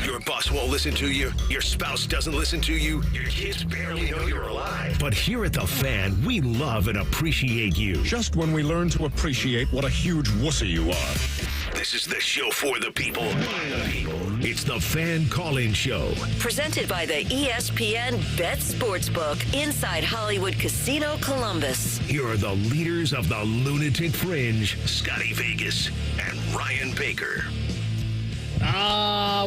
Your boss won't listen to you. Your spouse doesn't listen to you. Your kids barely know you're alive. But here at The Fan, we love and appreciate you. Just when we learn to appreciate what a huge wussy you are. This is the show for the people. By the people. It's The Fan Call-In Show. Presented by the ESPN Bet Sportsbook inside Hollywood Casino Columbus. Here are the leaders of the Lunatic Fringe, Scotty Vegas and Ryan Baker.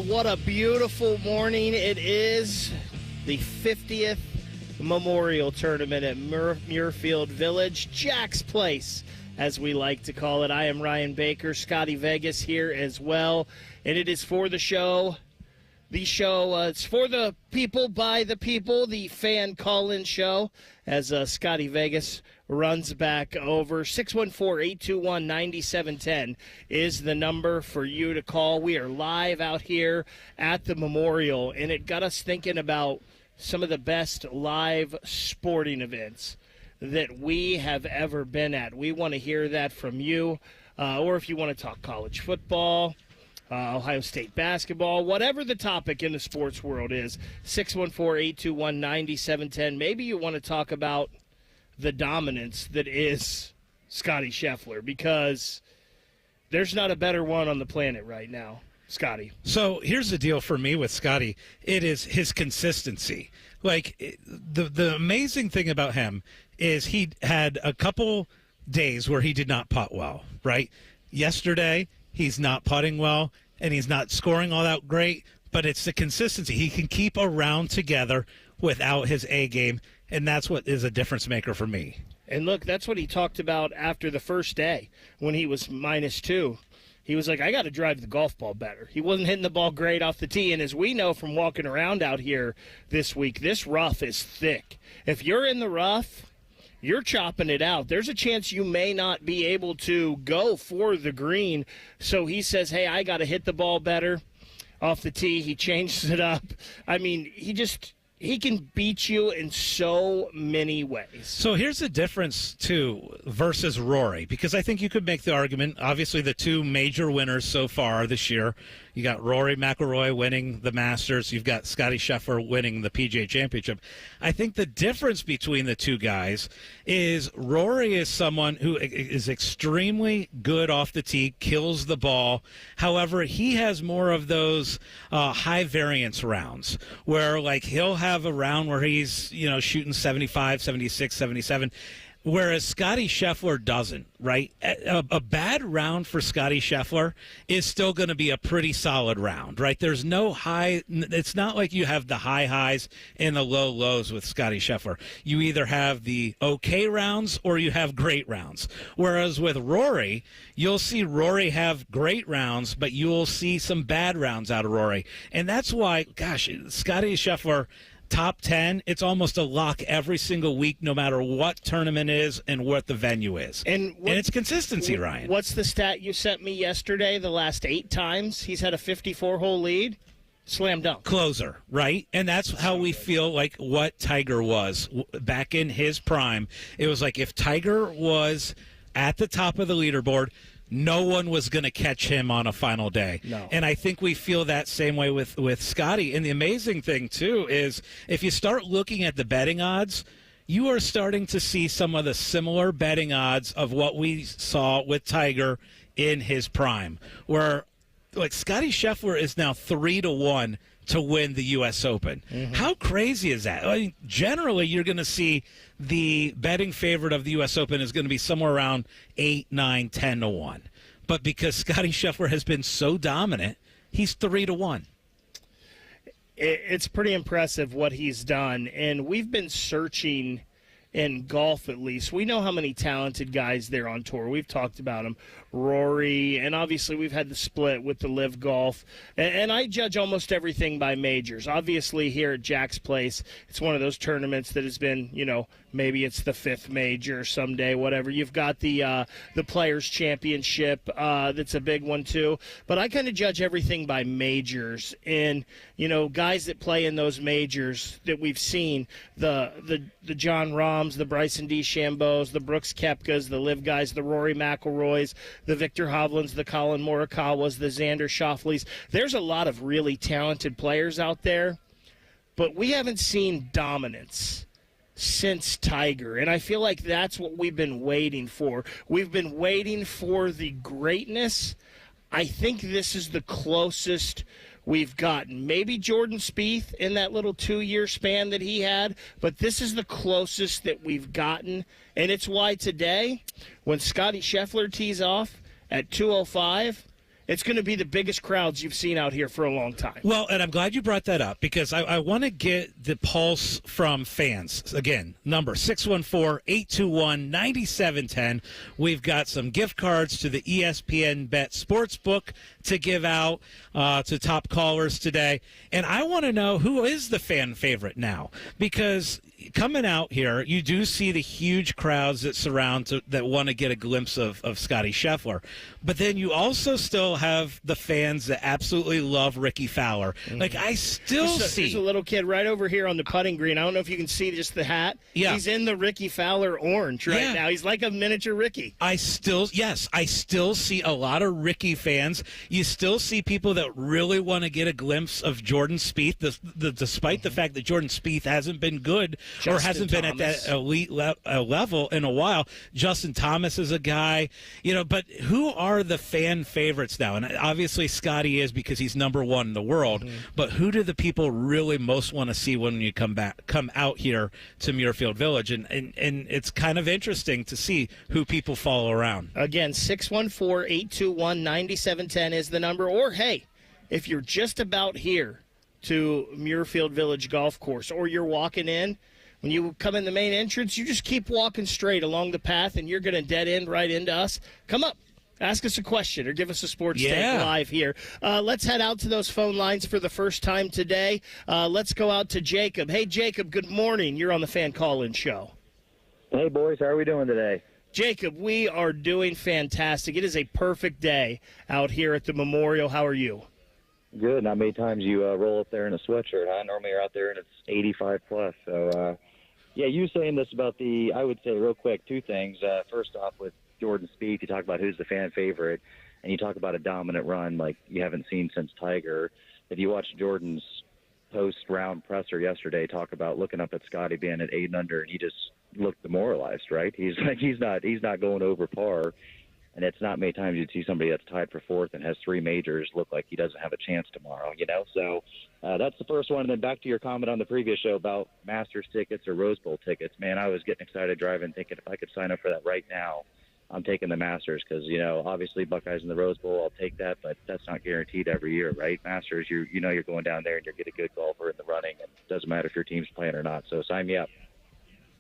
What a beautiful morning it is. The 50th Memorial Tournament at Muirfield Village, Jack's Place, as we like to call it. I am Ryan Baker, Scotty Vegas here as well, and it is for the show. The show, it's for the people, by the people, the Fan Call-In Show, as Scotty Vegas runs back over. 614-821-9710 is the number for you to call. We are live out here at the Memorial, and it got us thinking about some of the best live sporting events that we have ever been at. We want to hear that from you, or if you want to talk college football, Ohio State basketball, whatever the topic in the sports world is, 614-821-9710. Maybe you want to talk about the dominance that is Scotty Scheffler, because there's not a better one on the planet right now. Scotty. So here's the deal for me with Scotty. It is his consistency. Like, the amazing thing about him is he had a couple days where he did not putt well, right? Yesterday, he's not putting well, and he's not scoring all that great, but it's the consistency. He can keep a round together without his A game, and that's what is a difference maker for me. And look, that's what he talked about after the first day when he was -2. He was like, I got to drive the golf ball better. He wasn't hitting the ball great off the tee, and as we know from walking around out here this week, this rough is thick. If you're in the rough, you're chopping it out. There's a chance you may not be able to go for the green. So he says, hey, I got to hit the ball better off the tee. He changes it up. I mean, he can beat you in so many ways. So here's the difference, too, versus Rory, because I think you could make the argument, obviously the two major winners so far this year, you got Rory McIlroy winning the Masters, you've got Scotty Scheffler winning the PGA Championship. I think the difference between the two guys is Rory is someone who is extremely good off the tee, kills the ball. However, he has more of those high variance rounds where, like, he'll have a round where he's, shooting 75, 76, 77, whereas Scotty Scheffler doesn't, right? A bad round for Scotty Scheffler is still going to be a pretty solid round, right? There's no high. It's not like you have the high highs and the low lows with Scotty Scheffler. You either have the okay rounds or you have great rounds. Whereas with Rory, you'll see Rory have great rounds, but you'll see some bad rounds out of Rory. And that's why, gosh, Scotty Scheffler, top 10, it's almost a lock every single week, no matter what tournament is and what the venue is. And it's consistency, Ryan. What's the stat you sent me yesterday? The last 8 times he's had a 54-hole lead? Slam dunk. Closer, right? And that's how we feel like what Tiger was back in his prime. It was like if Tiger was at the top of the leaderboard, no one was going to catch him on a final day. No. And I think we feel that same way with Scotty. And the amazing thing, too, is if you start looking at the betting odds, you are starting to see some of the similar betting odds of what we saw with Tiger in his prime, where, like, Scotty Scheffler is now 3-1 to win the U.S. Open. Mm-hmm. How crazy is that? I mean, generally, you're going to see the betting favorite of the U.S. Open is going to be somewhere around 8, 9, 10-1. But because Scotty Scheffler has been so dominant, he's 3-1. It's pretty impressive what he's done, and we've been searching in golf, at least. We know how many talented guys there on tour. We've talked about them. Rory, and obviously we've had the split with the Live Golf. And I judge almost everything by majors. Obviously here at Jack's Place, it's one of those tournaments that has been, maybe it's the 5th major someday, whatever. You've got the Players' Championship. That's a big one too. But I kind of judge everything by majors. And, guys that play in those majors that we've seen, the John Rahms, the Bryson DeChambeaus, the Brooks Koepkas, the Live guys, the Rory McIlroys, the Victor Hovlands, the Colin Morikawas, the Xander Schauffele's. There's a lot of really talented players out there, but we haven't seen dominance since Tiger, and I feel like that's what we've been waiting for. We've been waiting for the greatness. I think this is the closest we've gotten. Maybe Jordan Spieth in that little 2-year span that he had, but this is the closest that we've gotten, and it's why today, when Scotty Scheffler tees off at 2:05, it's going to be the biggest crowds you've seen out here for a long time. Well, and I'm glad you brought that up because I want to get the pulse from fans. Again, number 614-821-9710. We've got some gift cards to the ESPN Bet Sportsbook to give out to top callers today. And I want to know who is the fan favorite now, because coming out here, you do see the huge crowds that that want to get a glimpse of Scotty Scheffler. But then you also still have the fans that absolutely love Ricky Fowler. Like, I still see. There's a little kid right over here on the putting green. I don't know if you can see just the hat. Yeah. He's in the Ricky Fowler orange right now. He's like a miniature Ricky. I still see a lot of Ricky fans. You still see people that really want to get a glimpse of Jordan Spieth, despite the fact that Jordan Spieth hasn't been good or hasn't been at that elite level in a while. Justin Thomas is a guy, but who are the fan favorites now? And obviously Scotty is, because he's number one in the world. But who do the people really most want to see when you come out here to Muirfield Village? And it's kind of interesting to see who people follow around. Again, 614-821-9710 is the number. Or, hey, if you're just about here to Muirfield Village Golf Course, or you're walking in, when you come in the main entrance, you just keep walking straight along the path, and you're going to dead end right into us. Come up. Ask us a question or give us a sports take live here. Let's head out to those phone lines for the first time today. Let's go out to Jacob. Hey, Jacob, good morning. You're on the Fan Call-In Show. Hey, boys. How are we doing today? Jacob, we are doing fantastic. It is a perfect day out here at the Memorial. How are you? Good. Not many times you roll up there in a sweatshirt. Huh? Normally you're out there and it's 85 plus. So, you saying this about I would say real quick, two things. First off, with Jordan Spieth, you talk about who's the fan favorite, and you talk about a dominant run like you haven't seen since Tiger. If you watch Jordan's post-round presser yesterday talk about looking up at Scotty being at 8 under, and he just looked demoralized, right? He's not going over par. And it's not many times you'd see somebody that's tied for fourth and has 3 majors look like he doesn't have a chance tomorrow, So that's the first one. And then back to your comment on the previous show about Masters tickets or Rose Bowl tickets. Man, I was getting excited driving, thinking if I could sign up for that right now, I'm taking the Masters because, obviously Buckeyes in the Rose Bowl, I'll take that, but that's not guaranteed every year, right? Masters, you're going down there and you're getting a good golfer in the running, and it doesn't matter if your team's playing or not. So sign me up.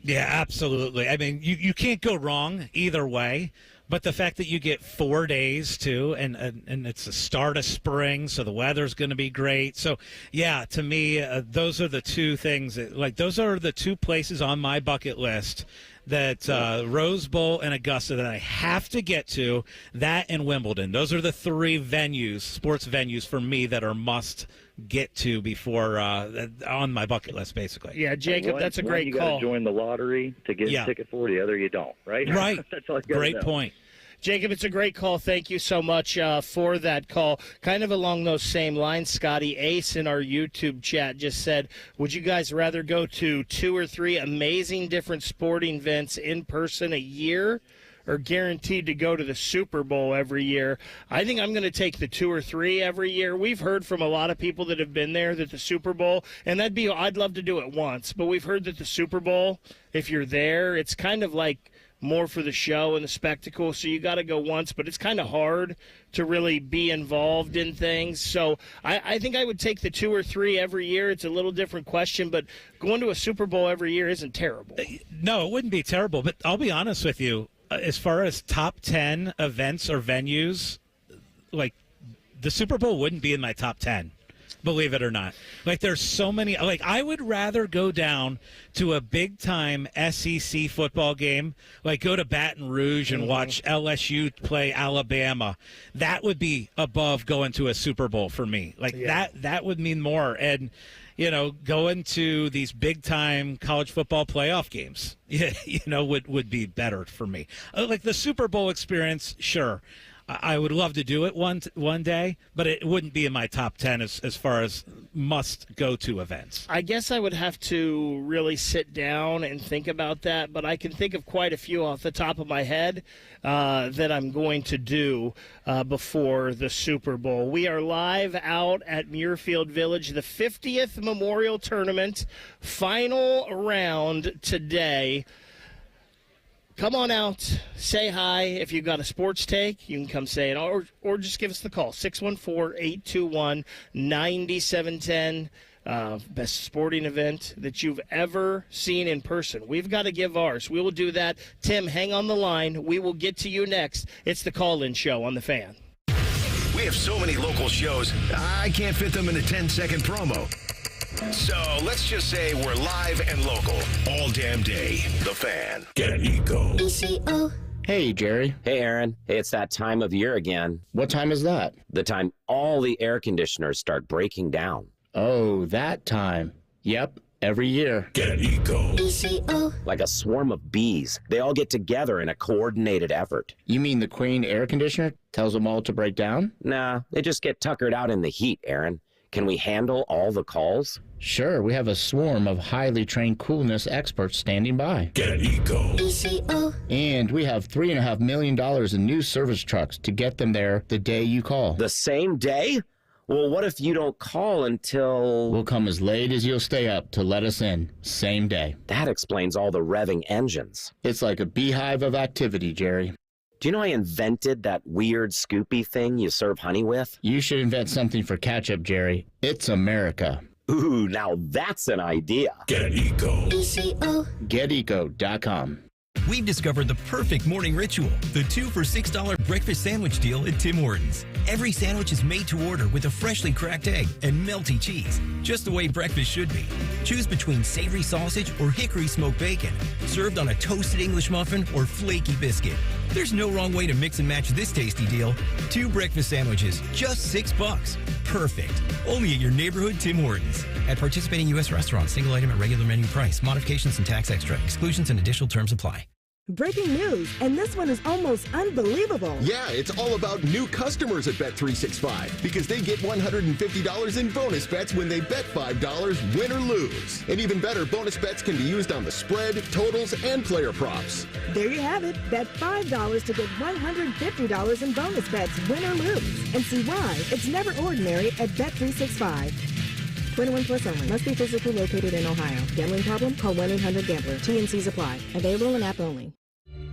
Yeah, absolutely. I mean, you can't go wrong either way. But the fact that you get 4 days, too, and it's the start of spring, so the weather's going to be great. So, yeah, to me, those are the two things. Those are the two places on my bucket list that Rose Bowl and Augusta that I have to get to, that and Wimbledon. Those are the 3 venues, sports venues for me that are must get to before on my bucket list, basically. Yeah, Jacob, that's a great you call. You got to join the lottery to get a ticket for, the other you don't, right? Right. That's all you Great know. point. Jacob, it's a great call. Thank you so much for that call. Kind of along those same lines, Scotty Ace in our YouTube chat just said, would you guys rather go to 2 or 3 amazing different sporting events in person a year, or guaranteed to go to the Super Bowl every year? I think I'm going to take the 2 or 3 every year. We've heard from a lot of people that have been there that the Super Bowl, and I'd love to do it once, but we've heard that the Super Bowl, if you're there, it's kind of like more for the show and the spectacle, so you got to go once, but it's kind of hard to really be involved in things. So I think I would take the 2 or 3 every year. It's a little different question, but going to a Super Bowl every year isn't terrible. No, it wouldn't be terrible, but I'll be honest with you. As far as top 10 events or venues, like the Super Bowl wouldn't be in my top 10. Believe it or not. There's so many. I would rather go down to a big-time SEC football game, go to Baton Rouge and watch LSU play Alabama. That would be above going to a Super Bowl for me. That would mean more. And, going to these big-time college football playoff games, would be better for me. The Super Bowl experience, sure. I would love to do it one day, but it wouldn't be in my top 10 as far as must-go-to events. I guess I would have to really sit down and think about that, but I can think of quite a few off the top of my head that I'm going to do before the Super Bowl. We are live out at Muirfield Village, the 50th Memorial Tournament, final round today. Come on out, say hi. If you've got a sports take, you can come say it, or just give us the call, 614-821-9710. Best sporting event that you've ever seen in person. We've got to give ours. We will do that. Tim, hang on the line. We will get to you next. It's the Call-In Show on The Fan. We have so many local shows, I can't fit them in a 10-second promo. So let's just say we're live and local all damn day. The Fan. Get Eco. Hey, Jerry. Hey, Aaron. Hey, it's that time of year again. What time is that? The time all the air conditioners start breaking down. Oh, that time. Yep, every year. Get Eco. Like a swarm of bees. They all get together in a coordinated effort. You mean the Queen air conditioner tells them all to break down? Nah, they just get tuckered out in the heat, Aaron. Can we handle all the calls? Sure, we have a swarm of highly trained coolness experts standing by. Get Eco. And we have $3.5 million in new service trucks to get them there the day you call. The same day? Well, what if you don't call until... We'll come as late as you'll stay up to let us in, same day. That explains all the revving engines. It's like a beehive of activity, Jerry. Do you know I invented that weird Scoopy thing you serve honey with? You should invent something for ketchup, Jerry. It's America. Ooh, now that's an idea. Get Eco. GetEco.com. We've discovered the perfect morning ritual, the 2 for $6 breakfast sandwich deal at Tim Hortons. Every sandwich is made to order with a freshly cracked egg and melty cheese, just the way breakfast should be. Choose between savory sausage or hickory smoked bacon, served on a toasted English muffin or flaky biscuit. There's no wrong way to mix and match this tasty deal. 2 breakfast sandwiches, just $6. Perfect. Only at your neighborhood Tim Hortons. At participating U.S. restaurants, single item at regular menu price. Modifications and tax extra. Exclusions and additional terms apply. Breaking news, and this one is almost unbelievable. Yeah, it's all about new customers at Bet365 because they get $150 in bonus bets when they bet $5, win or lose. And even better, bonus bets can be used on the spread, totals, and player props. There you have it. Bet $5 to get $150 in bonus bets, win or lose. And see why it's never ordinary at Bet365. 21 plus only. Must be physically located in Ohio. Gambling problem? Call 1-800-GAMBLER. T&Cs apply. Available in app only.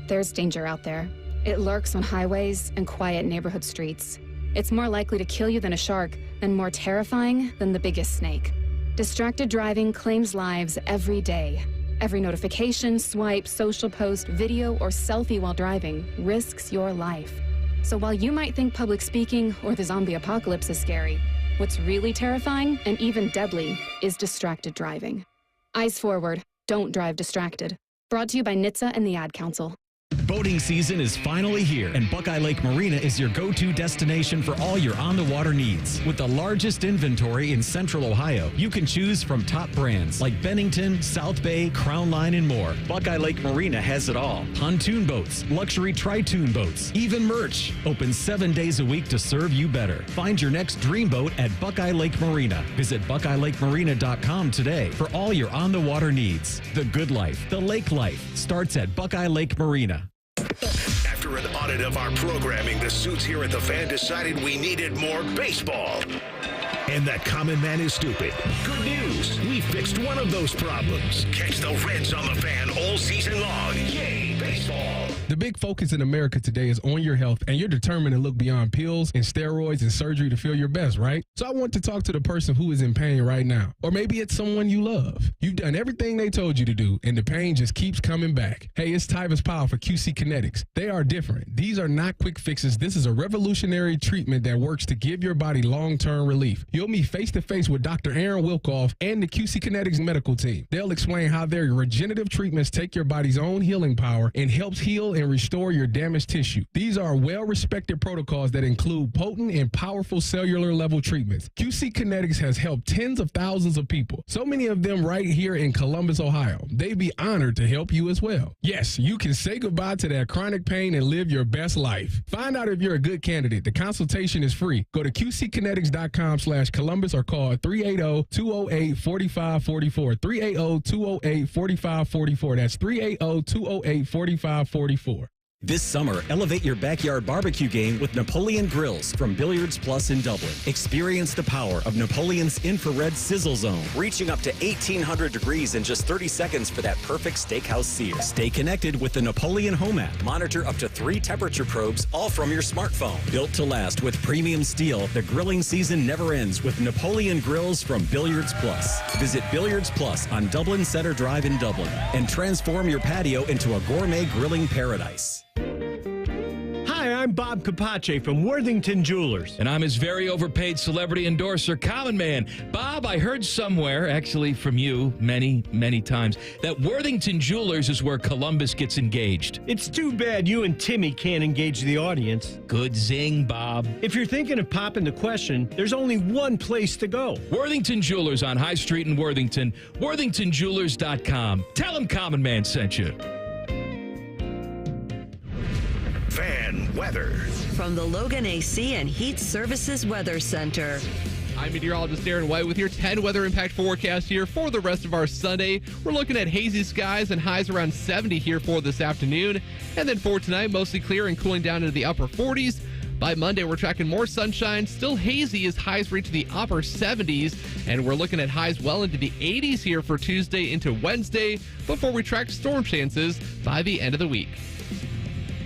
There's danger out there. It lurks on highways and quiet neighborhood streets. It's more likely to kill you than a shark, and more terrifying than the biggest snake. Distracted driving claims lives every day. Every notification, swipe, social post, video, or selfie while driving risks your life. So while you might think public speaking or the zombie apocalypse is scary, what's really terrifying and even deadly is distracted driving. Eyes forward. Don't drive distracted. Brought to you by NHTSA and the Ad Council. Boating season is finally here, and Buckeye Lake Marina is your go-to destination for all your on-the-water needs. With the largest inventory in Central Ohio, you can choose from top brands like Bennington, South Bay, Crown Line, and more. Buckeye Lake Marina has it all. Pontoon boats, luxury tri-toon boats, even merch. Open 7 days a week to serve you better. Find your next dream boat at Buckeye Lake Marina. Visit BuckeyeLakeMarina.com today for all your on-the-water needs. The good life, the lake life, starts at Buckeye Lake Marina. After an audit of our programming, the suits here at The Fan decided we needed more baseball. And that common man is stupid. Good news. We fixed one of those problems. Catch the Reds on The Fan all season long. Yay, baseball. The big focus in America today is on your health, and you're determined to look beyond pills and steroids and surgery to feel your best, right? So I want to talk to the person who is in pain right now. Or maybe it's someone you love. You've done everything they told you to do, and the pain just keeps coming back. Hey, it's Tyvis Powell for QC Kinetics. They are different. These are not quick fixes. This is a revolutionary treatment that works to give your body long-term relief. You'll meet face-to-face with Dr. Aaron Wilkoff and the QC Kinetics medical team. They'll explain how their regenerative treatments take your body's own healing power and helps heal and restore your damaged tissue. These are well-respected protocols that include potent and powerful cellular level treatments. QC Kinetics has helped tens of thousands of people, so many of them right here in Columbus, Ohio. They'd be honored to help you as well. Yes, you can say goodbye to that chronic pain and live your best life. Find out if you're a good candidate. The consultation is free. Go to qckinetics.com/Columbus or call 380-208-4544. 380-208-4544. That's 380-208-4544. This summer, elevate your backyard barbecue game with Napoleon Grills from Billiards Plus in Dublin. Experience the power of Napoleon's infrared sizzle zone, reaching up to 1,800 degrees in just 30 seconds for that perfect steakhouse sear. Stay connected with the Napoleon Home app. Monitor up to 3 temperature probes, all from your smartphone. Built to last with premium steel, the grilling season never ends with Napoleon Grills from Billiards Plus. Visit Billiards Plus on Dublin Center Drive in Dublin and transform your patio into a gourmet grilling paradise. Hi, I'm Bob Capace from Worthington Jewelers. And I'm his very overpaid celebrity endorser, Common Man. Bob, I heard somewhere, actually from you many, many times, that Worthington Jewelers is where Columbus gets engaged. It's too bad you and Timmy can't engage the audience. Good zing, Bob. If you're thinking of popping the question, there's only one place to go. Worthington Jewelers on High Street in Worthington. WorthingtonJewelers.com. Tell them Common Man sent you. Fan weather from the Logan AC and Heat Services Weather Center. I'm meteorologist Darren White with your 10 weather impact forecast here for the rest of our Sunday. We're looking at hazy skies and highs around 70 here for this afternoon. And then for tonight, mostly clear and cooling down into the upper 40s. By Monday, we're tracking more sunshine, still hazy as highs reach the upper 70s. And we're looking at highs well into the 80s here for Tuesday into Wednesday before we track storm chances by the end of the week.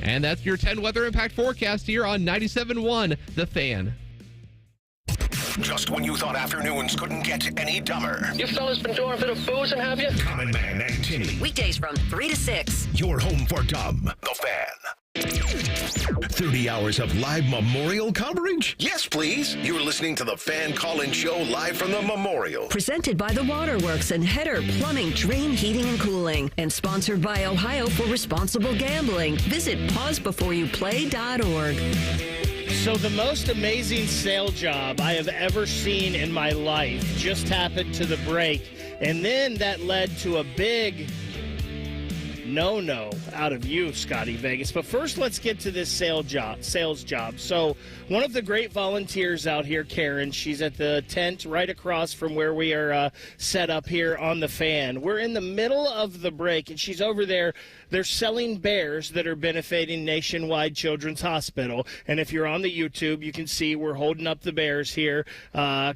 And that's your 10 weather impact forecast here on 97.1 The Fan. Just when you thought afternoons couldn't get any dumber. You fellas been doing a bit of boozing, have you? Common Man and Timmy. Weekdays from 3 to 6. Your home for dumb. The Fan. 30 hours of live memorial coverage? Yes, please. You're listening to the Fan Call-In Show live from the memorial. Presented by the Waterworks and Header Plumbing, Drain, Heating, and Cooling. And sponsored by Ohio for Responsible Gambling. Visit pausebeforeyouplay.org. So the most amazing sale job I have ever seen in my life just happened to the break. And then that led to a big no out of you, Scotty Vegas. But first, let's get to this sales job. So one of the great volunteers out here, Karen, she's at the tent right across from where we are set up here on the Fan. We're in the middle of the break, and she's over there. They're selling bears that are benefiting Nationwide Children's Hospital. And if you're on the YouTube, you can see we're holding up the bears here.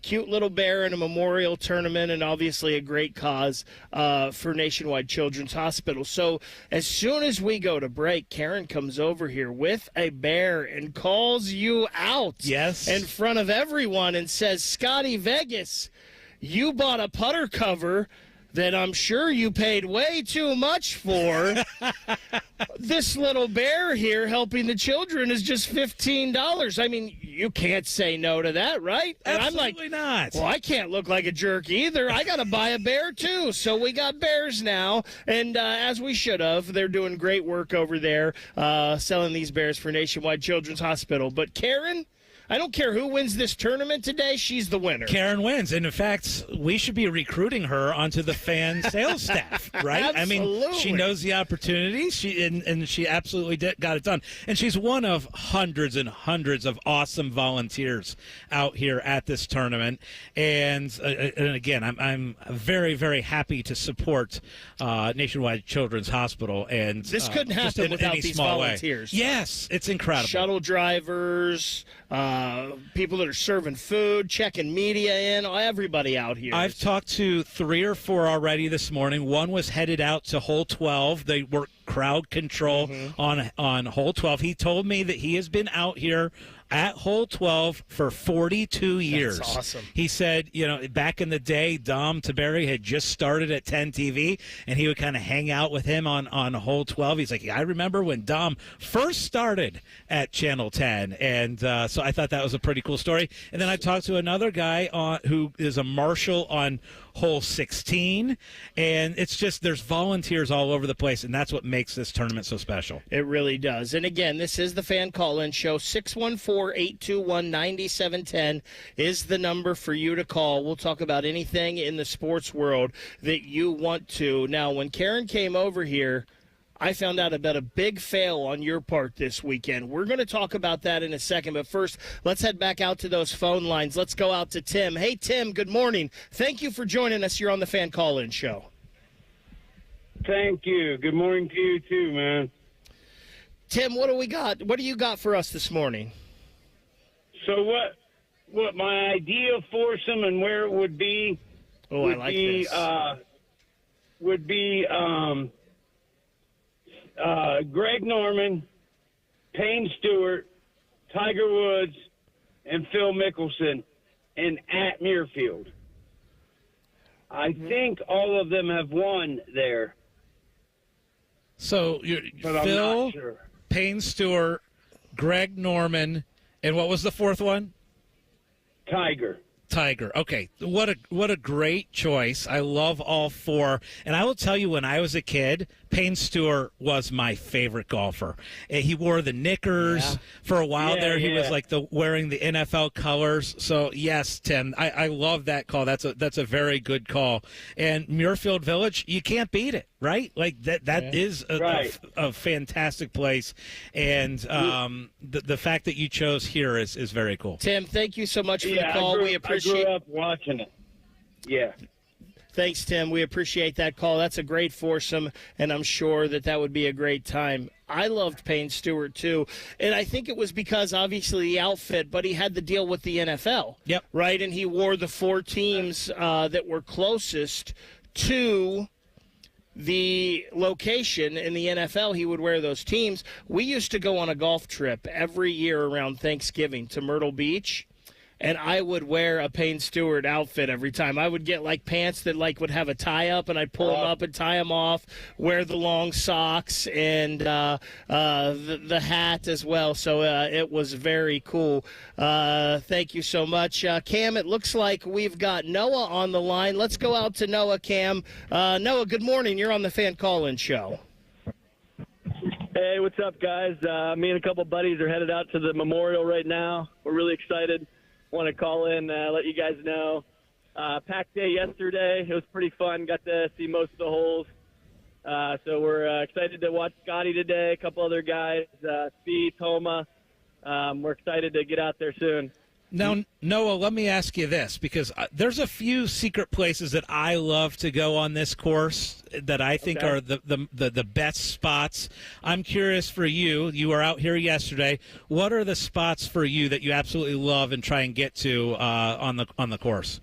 Cute little bear in a memorial tournament, and obviously a great cause for Nationwide Children's Hospital. So as soon as we go to break, Karen comes over here with a bear and calls you out in front of everyone and says, Scotty Vegas, you bought a putter cover that I'm sure you paid way too much for. This little bear here helping the children is just $15. I mean, you can't say no to that, right? And Absolutely I'm like, not. Well, I can't look like a jerk either. I got to buy a bear too. So we got bears now, and as we should have. They're doing great work over there selling these bears for Nationwide Children's Hospital. But Karen, I don't care who wins this tournament today. She's the winner. Karen wins. And, in fact, we should be recruiting her onto the Fan sales staff, right? Absolutely. I mean, she knows the opportunities, and she absolutely got it done. And she's one of hundreds and hundreds of awesome volunteers out here at this tournament. And again, I'm very, very happy to support Nationwide Children's Hospital. And this couldn't happen without these volunteers. Yes, it's incredible. Shuttle drivers, people that are serving food, checking media in, everybody out here. I've talked to 3 or 4 already this morning. One was headed out to hole 12. They work crowd control on hole 12. He told me that he has been out here at hole 12 for 42 years. That's awesome. He said, back in the day, Dom Taberry had just started at 10 TV, and he would kind of hang out with him on hole 12. He's like, I remember when Dom first started at Channel 10, and so I thought that was a pretty cool story. And then I talked to another guy who is a marshal on hole 16, and it's just there's volunteers all over the place, and that's what makes this tournament so special. It really does. And again, this is the fan call-in show. 614-821-9710 is the number for you to call. We'll talk about anything in the sports world that you want to. Now, when Karen came over here, I found out about a big fail on your part this weekend. We're going to talk about that in a second, but first, let's head back out to those phone lines. Let's go out to Tim. Hey, Tim, good morning. Thank you for joining us here on the Fan Call-In Show. Thank you. Good morning to you, too, man. Tim, what do we got? What do you got for us this morning? So what my ideal foursome and where it would be would be Greg Norman, Payne Stewart, Tiger Woods, and Phil Mickelson, and at Muirfield. I think all of them have won there. So But I'm Phil, not sure. Payne Stewart, Greg Norman, and what was the fourth one? Tiger. Okay, what a great choice. I love all four. And I will tell you, when I was a kid, Payne Stewart was my favorite golfer. And he wore the knickers for a while there. He was like wearing the NFL colors. So yes, Tim, I love that call. That's a very good call. And Muirfield Village, you can't beat it, right? Like that is a fantastic place. And the fact that you chose here is very cool. Tim, thank you so much for the call. We appreciate. I grew up watching it. Yeah. Thanks, Tim. We appreciate that call. That's a great foursome, and I'm sure that would be a great time. I loved Payne Stewart, too, and I think it was because, obviously, the outfit, but he had to deal with the NFL. Yep. Right, and he wore the four teams that were closest to the location in the NFL. He would wear those teams. We used to go on a golf trip every year around Thanksgiving to Myrtle Beach, and I would wear a Payne Stewart outfit every time. I would get pants that would have a tie up, and I'd pull them up and tie them off. Wear the long socks and the hat as well. So it was very cool. Thank you so much, Cam. It looks like we've got Noah on the line. Let's go out to Noah. Cam, Noah, good morning. You're on the Fan Call-In Show. Hey, what's up, guys? Me and a couple buddies are headed out to the Memorial right now. We're really excited. Want to call in, let you guys know. Packed day yesterday. It was pretty fun. Got to see most of the holes. So we're excited to watch Scotty today, a couple other guys, Speed, Toma. We're excited to get out there soon. Now, Noah, let me ask you this, because there's a few secret places that I love to go on this course that I think are the best spots. I'm curious for you. You were out here yesterday. What are the spots for you that you absolutely love and try and get to on the course?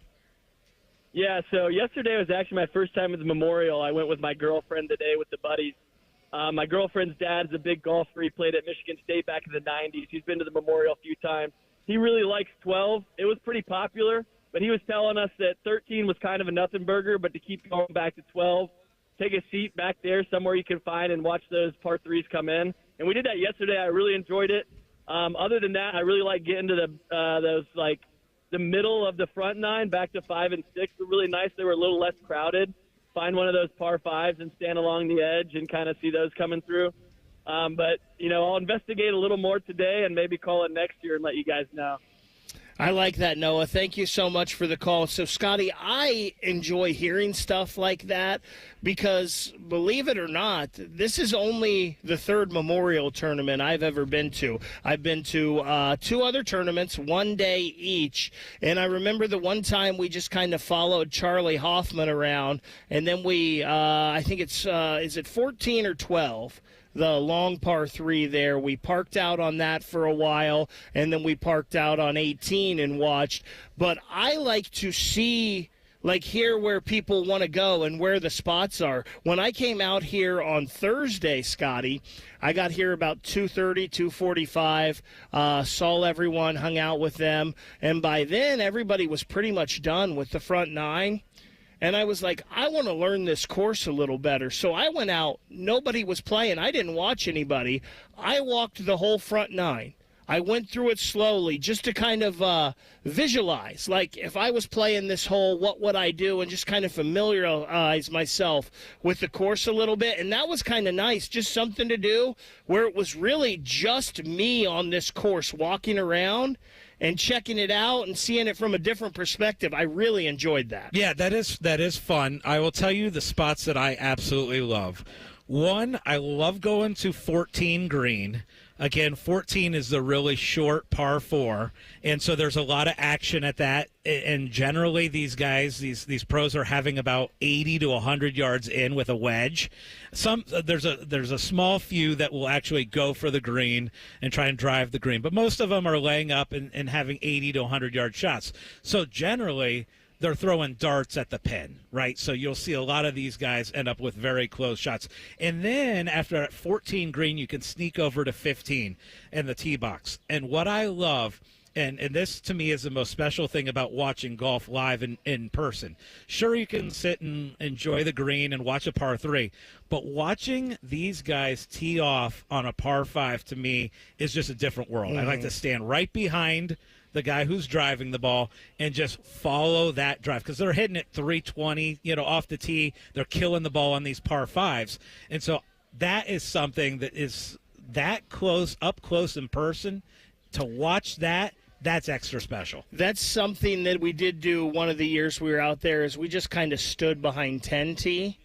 Yeah, so yesterday was actually my first time at the Memorial. I went with my girlfriend today with the buddies. My girlfriend's dad's a big golfer. He played at Michigan State back in the 90s. He's been to the Memorial a few times. He really likes 12. It was pretty popular, but he was telling us that 13 was kind of a nothing burger, but to keep going back to 12, take a seat back there somewhere you can find and watch those par threes come in. And we did that yesterday. I really enjoyed it. Other than that, I really like getting to the middle of the front nine, back to 5 and 6 were really nice. They were a little less crowded. Find one of those par fives and stand along the edge and kind of see those coming through. But, I'll investigate a little more today and maybe call it next year and let you guys know. I like that, Noah. Thank you so much for the call. So, Scotty, I enjoy hearing stuff like that because, believe it or not, this is only the third Memorial tournament I've ever been to. I've been to 2 other tournaments, 1 day each, and I remember the one time we just kind of followed Charlie Hoffman around, and then we, I think it's, is it 14 or 12? The long par 3 there. We parked out on that for a while, and then we parked out on 18 and watched. But I like to see, hear where people want to go and where the spots are. When I came out here on Thursday, Scotty, I got here about 2:30, 2:45, saw everyone, hung out with them, and by then everybody was pretty much done with the front 9. And I was like, I want to learn this course a little better. So I went out. Nobody was playing. I didn't watch anybody. I walked the whole front 9. I went through it slowly just to kind of visualize, like if I was playing this hole, what would I do, and just kind of familiarize myself with the course a little bit. And that was kind of nice, just something to do where it was really just me on this course walking around and checking it out and seeing it from a different perspective. I really enjoyed that. Yeah, that is fun. I will tell you the spots that I absolutely love. One, I love going to 14 green. Again, 14 is the really short par 4, and so there's a lot of action at that. And generally, these guys, these pros are having about 80 to 100 yards in with a wedge. There's a small few that will actually go for the green and try and drive the green, but most of them are laying up and having 80 to 100 yard shots. So generally, they're throwing darts at the pin, right? So you'll see a lot of these guys end up with very close shots. And then after 14 green, you can sneak over to 15 in the tee box. And what I love, and this to me is the most special thing about watching golf live in person. Sure, you can sit and enjoy the green and watch a par 3, but watching these guys tee off on a par 5 to me is just a different world. I like to stand right behind the guy who's driving the ball and just follow that drive, because they're hitting it 320, off the tee. They're killing the ball on these par 5s. And so that is something that is that close, up close in person. To watch that's extra special. That's something that we did do one of the years we were out there, is we just kind of stood behind 10 tee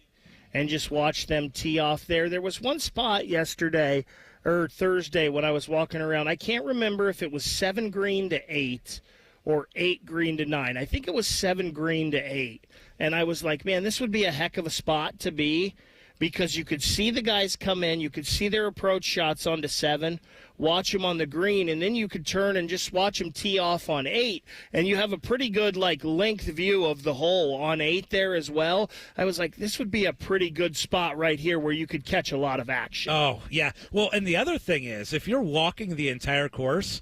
and just watched them tee off there. There was one spot yesterday or Thursday when I was walking around. I can't remember if it was 7 green to 8 or 8 green to 9. I think it was 7 green to 8. And I was like, man, this would be a heck of a spot to be, because you could see the guys come in, you could see their approach shots onto 7, watch them on the green, and then you could turn and just watch them tee off on 8, and you have a pretty good length view of the hole on 8 there as well. I was like, this would be a pretty good spot right here where you could catch a lot of action. Oh, yeah. Well, and the other thing is, if you're walking the entire course,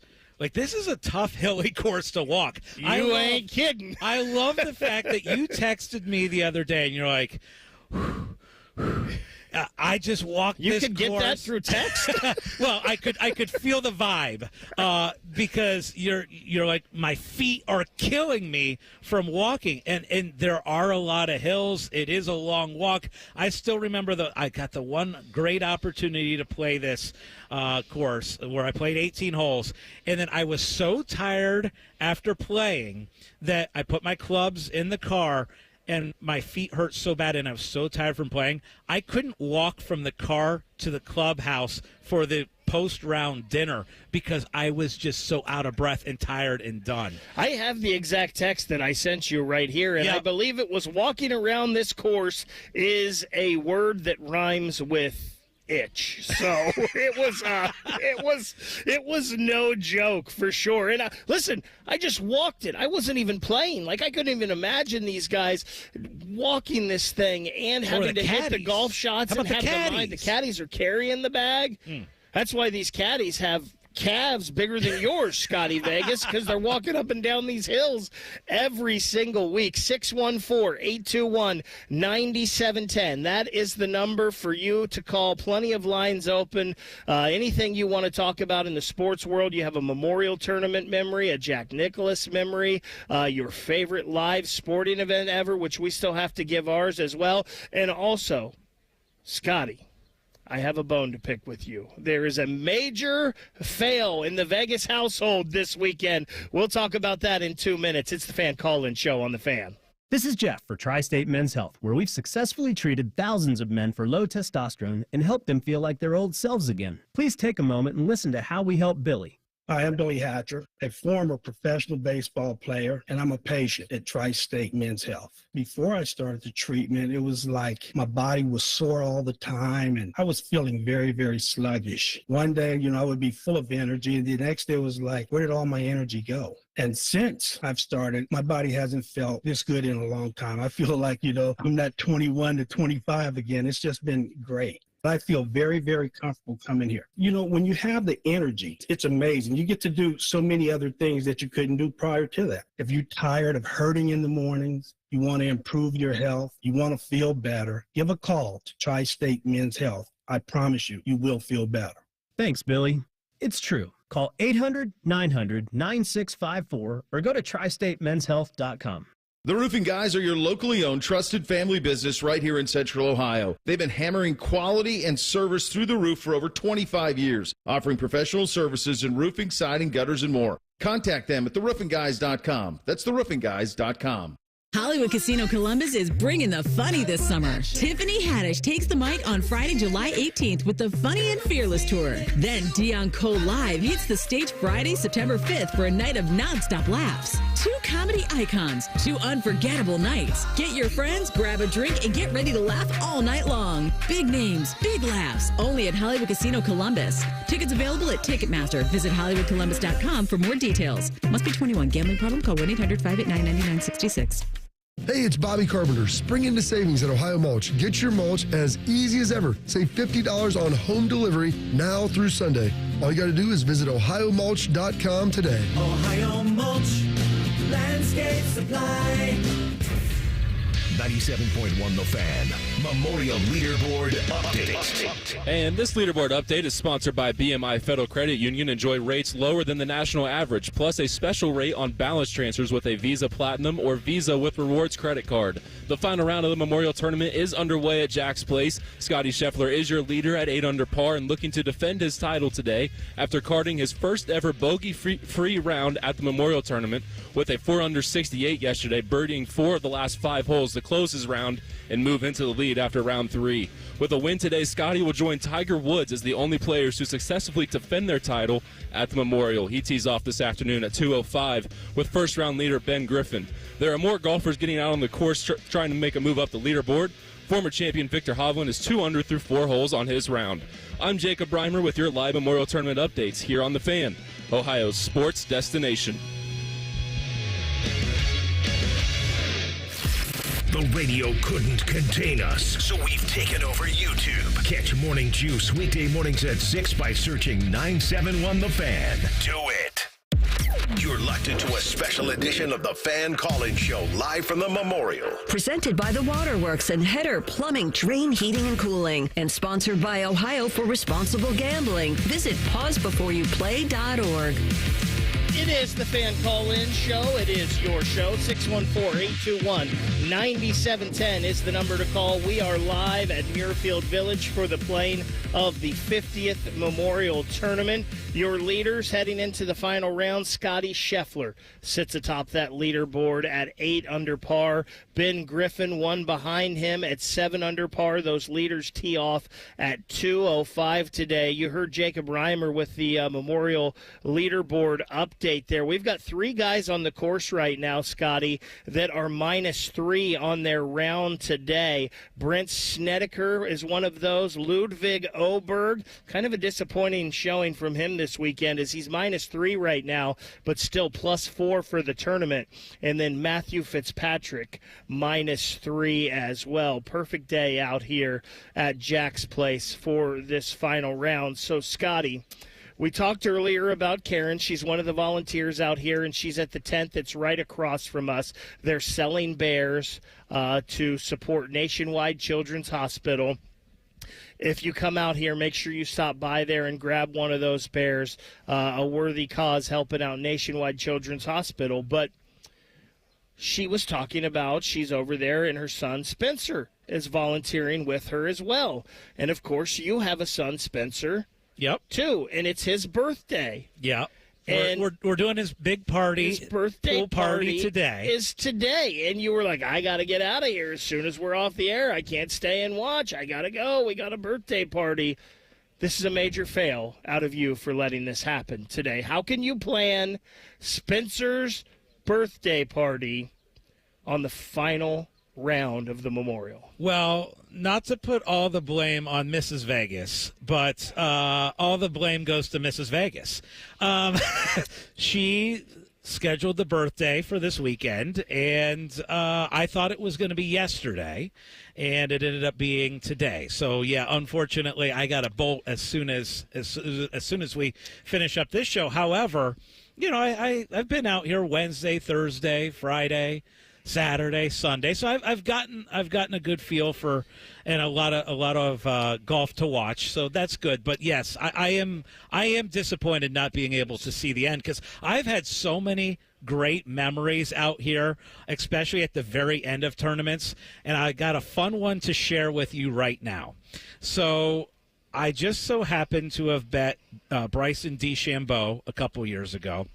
this is a tough, hilly course to walk. You ain't kidding. I love the fact that you texted me the other day, and you're like, I just walked this course. You could get that through text? Well, I could feel the vibe, because you're like, my feet are killing me from walking, and there are a lot of hills. It is a long walk. I still remember I got the one great opportunity to play this course where I played 18 holes, and then I was so tired after playing that I put my clubs in the car, and my feet hurt so bad, and I was so tired from playing, I couldn't walk from the car to the clubhouse for the post-round dinner because I was just so out of breath and tired and done. I have the exact text that I sent you right here, and I believe it was walking around this course is a word that rhymes with itch. So it was no joke for sure. And listen, I just walked it. I wasn't even playing. I couldn't even imagine these guys walking this thing and having to hit the golf shots and have the mind. The caddies are carrying the bag. That's why these caddies have calves bigger than yours, Scotty Vegas, because they're walking up and down these hills every single week. 614-821-9710. That is the number for you to call. Plenty of lines open. Anything you want to talk about in the sports world. You have a Memorial Tournament memory, a Jack Nicklaus memory, your favorite live sporting event ever, which we still have to give ours as well. And also, Scotty, I have a bone to pick with you. There is a major fail in the Vegas household this weekend. We'll talk about that in 2 minutes. It's the Fan Call-In Show on The Fan. This is Jeff for Tri-State Men's Health, where we've successfully treated thousands of men for low testosterone and helped them feel like their old selves again. Please take a moment and listen to how we help Billy. Hi, I'm Billy Hatcher, a former professional baseball player, and I'm a patient at Tri-State Men's Health. Before I started the treatment, it was like my body was sore all the time, and I was feeling very, very sluggish. One day, I would be full of energy, and the next day was like, where did all my energy go? And since I've started, my body hasn't felt this good in a long time. I feel like, I'm not 21 to 25 again. It's just been great. I feel very, very comfortable coming here. When you have the energy, it's amazing. You get to do so many other things that you couldn't do prior to that. If you're tired of hurting in the mornings, you want to improve your health, you want to feel better, give a call to Tri-State Men's Health. I promise you, you will feel better. Thanks, Billy. It's true. Call 800-900-9654 or go to tristatemenshealth.com. The Roofing Guys are your locally owned, trusted family business right here in Central Ohio. They've been hammering quality and service through the roof for over 25 years, offering professional services in roofing, siding, gutters, and more. Contact them at theroofingguys.com. That's theroofingguys.com. Hollywood Casino Columbus is bringing the funny this summer. Tiffany Haddish takes the mic on Friday, July 18th with the Funny and Fearless Tour. Then Dion Cole Live hits the stage Friday, September 5th for a night of nonstop laughs. 2 comedy icons, 2 unforgettable nights. Get your friends, grab a drink, and get ready to laugh all night long. Big names, big laughs, only at Hollywood Casino Columbus. Tickets available at Ticketmaster. Visit HollywoodColumbus.com for more details. Must be 21. Gambling problem? Call 1-800-589-9966. Hey, it's Bobby Carpenter. Spring into savings at Ohio Mulch. Get your mulch as easy as ever. Save $50 on home delivery now through Sunday. All you got to do is visit OhioMulch.com today. Ohio Mulch, Landscape Supply. 97.1 The Fan Memorial Leaderboard Update. And this leaderboard update is sponsored by BMI Federal Credit Union. Enjoy rates lower than the national average, plus a special rate on balance transfers with a Visa Platinum or Visa with Rewards credit card. The final round of the Memorial Tournament is underway at Jack's Place. Scotty Scheffler is your leader at 8 under par and looking to defend his title today after carding his first ever bogey-free round at the Memorial Tournament with a 4 under 68 yesterday, birdieing 4 of the last 5 holes to close his round and move into the lead after round 3. With a win today, Scotty will join Tiger Woods as the only players to successfully defend their title at the Memorial. He tees off this afternoon at 2:05 with first-round leader Ben Griffin. There are more golfers getting out on the course trying to make a move up the leaderboard. Former champion Victor Hovland is 2 under through 4 holes on his round. I'm Jacob Reimer with your live Memorial Tournament updates here on The Fan, Ohio's sports destination. The radio couldn't contain us, so we've taken over YouTube. Catch Morning Juice weekday mornings at 6 by searching 971 The Fan. Do it. You're locked into a special edition of The Fan Call-In Show live from the Memorial. Presented by The Waterworks and Header Plumbing, Drain, Heating, and Cooling. And sponsored by Ohio for Responsible Gambling. Visit pausebeforeyouplay.org. It is the Fan Call-In Show. It is your show. 614-821-9710 is the number to call. We are live at Muirfield Village for the playing of the 50th Memorial Tournament. Your leaders heading into the final round, Scotty Scheffler sits atop that leaderboard at 8 under par. Ben Griffin, one behind him at 7 under par. Those leaders tee off at 2:05 today. You heard Jacob Reimer with the Memorial leaderboard update there. We've got 3 guys on the course right now, Scotty, that are -3 on their round today. Brent Snedeker is one of those. Ludwig Oberg, kind of a disappointing showing from him this weekend as he's -3 right now, but still +4 for the tournament. And then Matthew Fitzpatrick, -3 as well. Perfect day out here at Jack's Place for this final round. So, Scotty, we talked earlier about Karen. She's one of the volunteers out here, and she's at the tent that's right across from us. They're selling bears to support Nationwide Children's Hospital. If you come out here, make sure you stop by there and grab one of those bears. A worthy cause helping out Nationwide Children's Hospital. But she was talking about she's over there, and her son Spencer is volunteering with her as well. And, of course, you have a son, Spencer. Yep. Too, and it's his birthday. Yep. And we're doing his big party, his birthday pool party today. Is today, and you were like, I got to get out of here as soon as we're off the air. I can't stay and watch. I got to go. We got a birthday party. This is a major fail out of you for letting this happen today. How can you plan Spencer's birthday party on the final round of the Memorial? Well, not to put all the blame on Mrs. Vegas, but all the blame goes to Mrs. Vegas. She scheduled the birthday for this weekend, and I thought it was going to be yesterday, and it ended up being today. So, yeah, unfortunately, I got to bolt as soon as we finish up this show. However, you know, I've been out here Wednesday, Thursday, Friday, Saturday, Sunday. So I've gotten a good feel for and a lot of golf to watch. So that's good. But yes, I am disappointed not being able to see the end because I've had so many great memories out here, especially at the very end of tournaments. And I got a fun one to share with you right now. So I just so happened to have bet Bryson DeChambeau a couple years ago,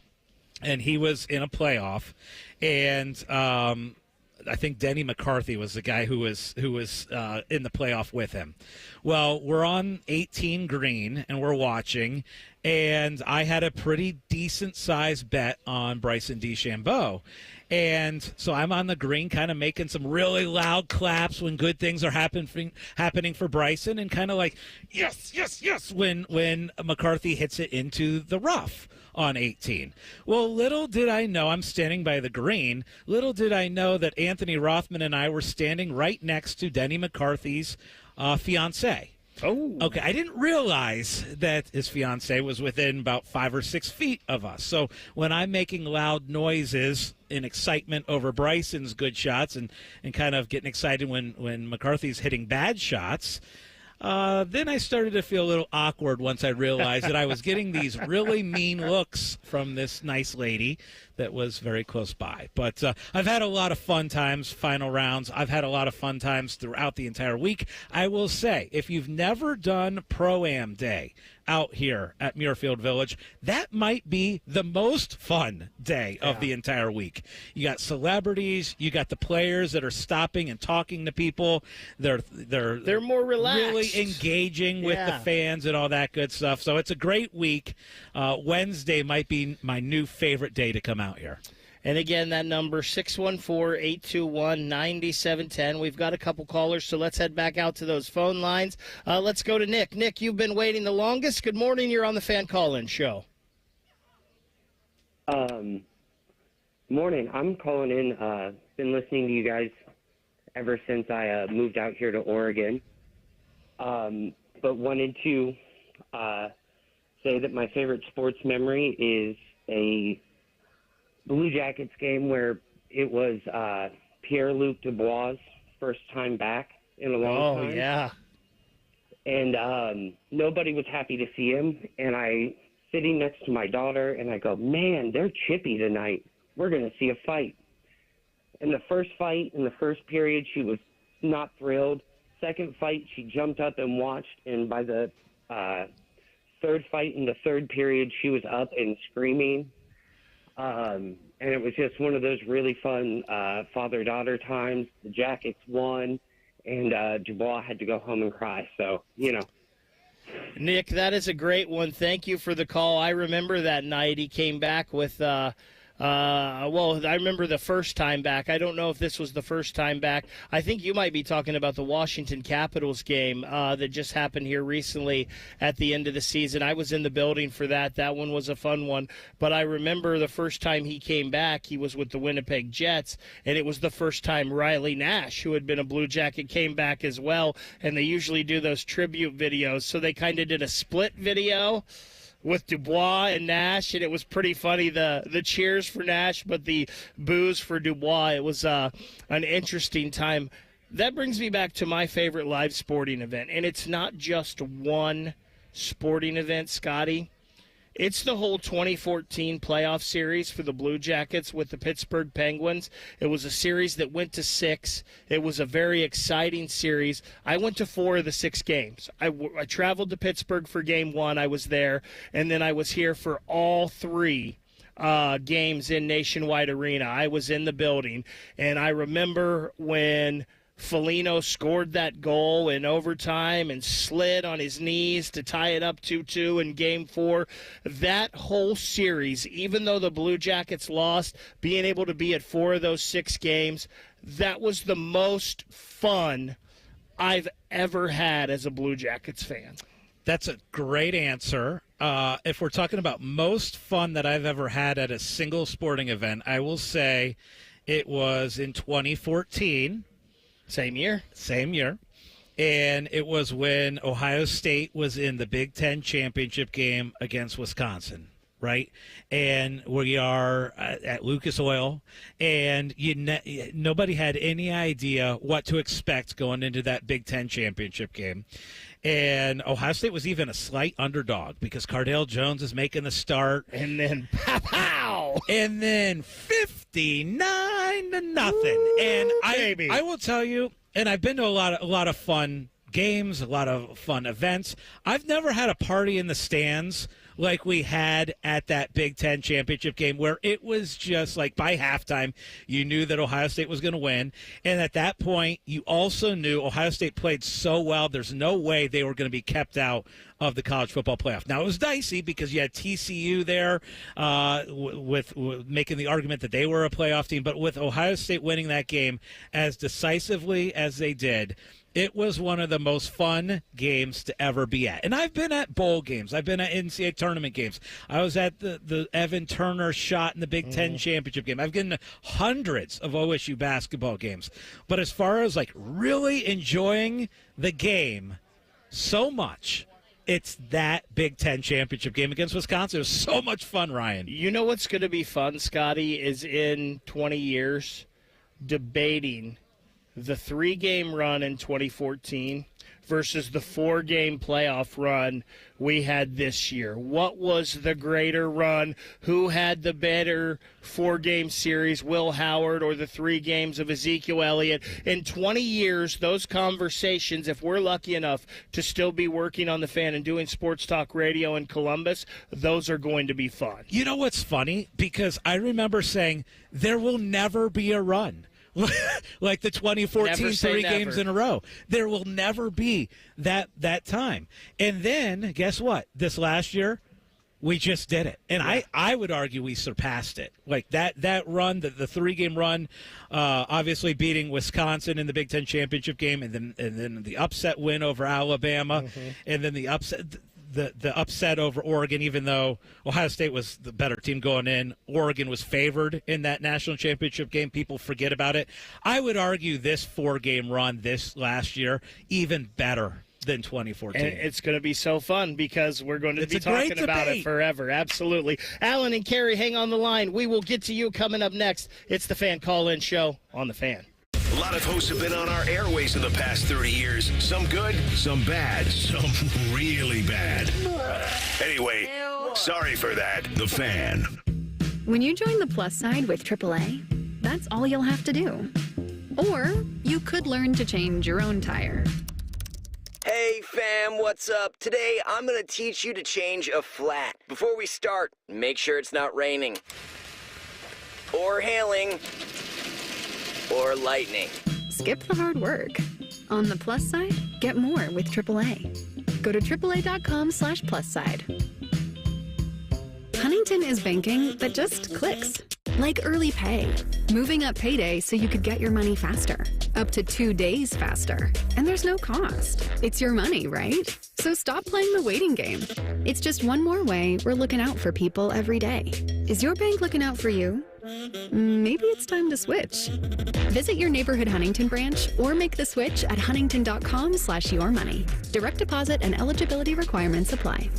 and he was in a playoff, and I think Denny McCarthy was the guy who was in the playoff with him. Well, we're on 18 green, and we're watching, and I had a pretty decent-sized bet on Bryson DeChambeau. And so I'm on the green kind of making some really loud claps when good things are happening for Bryson, and kind of like, yes, yes, yes, when McCarthy hits it into the rough on 18. Well, little did I know, I'm standing by the green, little did I know that Anthony Rothman and I were standing right next to Denny McCarthy's fiancée. Oh. Okay, I didn't realize that his fiancée was within about 5 or 6 feet of us. So when I'm making loud noises in excitement over Bryson's good shots and kind of getting excited when McCarthy's hitting bad shots, then I started to feel a little awkward once I realized that I was getting these really mean looks from this nice lady that was very close by. But I've had a lot of fun times, final rounds. I've had a lot of fun times throughout the entire week. I will say, if you've never done Pro-Am Day out here at Muirfield Village, that might be the most fun day of the entire week. You got celebrities, you got the players that are stopping and talking to people. They're more relaxed, really engaging with the fans and all that good stuff. So it's a great week. Wednesday might be my new favorite day to come out here. And again, that number, 614-821-9710. We've got a couple callers, so let's head back out to those phone lines. Let's go to Nick. Nick, you've been waiting the longest. Good morning. You're on the Fan Call-In Show. Morning. I'm calling in. Been listening to you guys ever since I moved out here to Oregon. But wanted to say that my favorite sports memory is a Blue Jackets game where it was Pierre-Luc Dubois' first time back in a long time. Oh, yeah. And nobody was happy to see him. And I, sitting next to my daughter, and I go, man, they're chippy tonight. We're going to see a fight. In the first fight, in the first period, she was not thrilled. Second fight, she jumped up and watched. And by the third fight in the third period, she was up and screaming. And it was just one of those really fun father-daughter times. The Jackets won, and Dubois had to go home and cry. So, Nick, that is a great one. Thank you for the call. I remember that night he came back with I remember the first time back. I don't know if this was the first time back. I think you might be talking about the Washington Capitals game that just happened here recently at the end of the season. I was in the building for that. That one was a fun one. But I remember the first time he came back, he was with the Winnipeg Jets, and it was the first time Riley Nash, who had been a Blue Jacket, came back as well. And they usually do those tribute videos. So they kind of did a split video with Dubois and Nash, and it was pretty funny, the cheers for Nash, but the boos for Dubois. It was an interesting time. That brings me back to my favorite live sporting event, and it's not just one sporting event, Scotty. It's the whole 2014 playoff series for the Blue Jackets with the Pittsburgh Penguins. It was a series that went to 6. It was a very exciting series. I went to 4 of the 6 games. I traveled to Pittsburgh for Game 1. I was there, and then I was here for all 3 games in Nationwide Arena. I was in the building, and I remember when Foligno scored that goal in overtime and slid on his knees to tie it up 2-2 in Game 4. That whole series, even though the Blue Jackets lost, being able to be at 4 of those 6 games, that was the most fun I've ever had as a Blue Jackets fan. That's a great answer. If we're talking about most fun that I've ever had at a single sporting event, I will say it was in 2014. Same year. And it was when Ohio State was in the Big Ten championship game against Wisconsin. right? And we are at Lucas Oil, and nobody had any idea what to expect going into that Big Ten championship game. And Ohio State was even a slight underdog because Cardale Jones is making the start. And then pow! And then 59-0. And I will tell you, and I've been to a lot of fun games, a lot of fun events. I've never had a party in the stands like we had at that Big Ten championship game, where it was just like by halftime, you knew that Ohio State was going to win. And at that point, you also knew Ohio State played so well, there's no way they were going to be kept out of the college football playoff. Now, it was dicey because you had TCU there with making the argument that they were a playoff team. But with Ohio State winning that game as decisively as they did, it was one of the most fun games to ever be at. And I've been at bowl games. I've been at NCAA tournament games. I was at the Evan Turner shot in the Big Ten championship game. I've been to hundreds of OSU basketball games. But as far as like really enjoying the game so much, it's that Big Ten championship game against Wisconsin. It was so much fun, Ryan. You know what's going to be fun, Scotty, is in 20 years debating the 3-game run in 2014 versus the 4-game playoff run we had this year. What was the greater run? Who had the better 4-game series, Will Howard or the 3 games of Ezekiel Elliott? In 20 years, those conversations, if we're lucky enough to still be working on the Fan and doing sports talk radio in Columbus, those are going to be fun. You know what's funny? Because I remember saying there will never be a run like the 2014 3 games in a row. There will never be that time. And then, guess what? This last year, we just did it. And I would argue we surpassed it. Like that run, the 3-game run, obviously beating Wisconsin in the Big Ten championship game, and then the upset win over Alabama, and then the upset over Oregon, even though Ohio State was the better team going in. Oregon was favored in that national championship game. People forget about it. I would argue this 4-game run this last year even better than 2014. And it's going to be so fun because we're going to be talking about it forever. Absolutely. Alan and Carrie, hang on the line. We will get to you coming up next. It's the Fan Call-In Show on The Fan. A lot of hosts have been on our airways in the past 30 years. Some good, some bad, some really bad. Anyway, sorry for that. The Fan. When you join the plus side with AAA, that's all you'll have to do. Or you could learn to change your own tire. Hey fam, what's up? Today I'm going to teach you to change a flat. Before we start, make sure it's not raining. Or hailing. Or lightning. Skip the hard work. On the plus side, get more with AAA. Go to AAA.com/plus side. Huntington is banking that just clicks. Like early pay. Moving up payday so you could get your money faster. Up to 2 days faster. And there's no cost. It's your money, right? So stop playing the waiting game. It's just one more way we're looking out for people every day. Is your bank looking out for you? Maybe it's time to switch. Visit your neighborhood Huntington branch or make the switch at huntington.com/yourmoney. Direct deposit and eligibility requirements apply.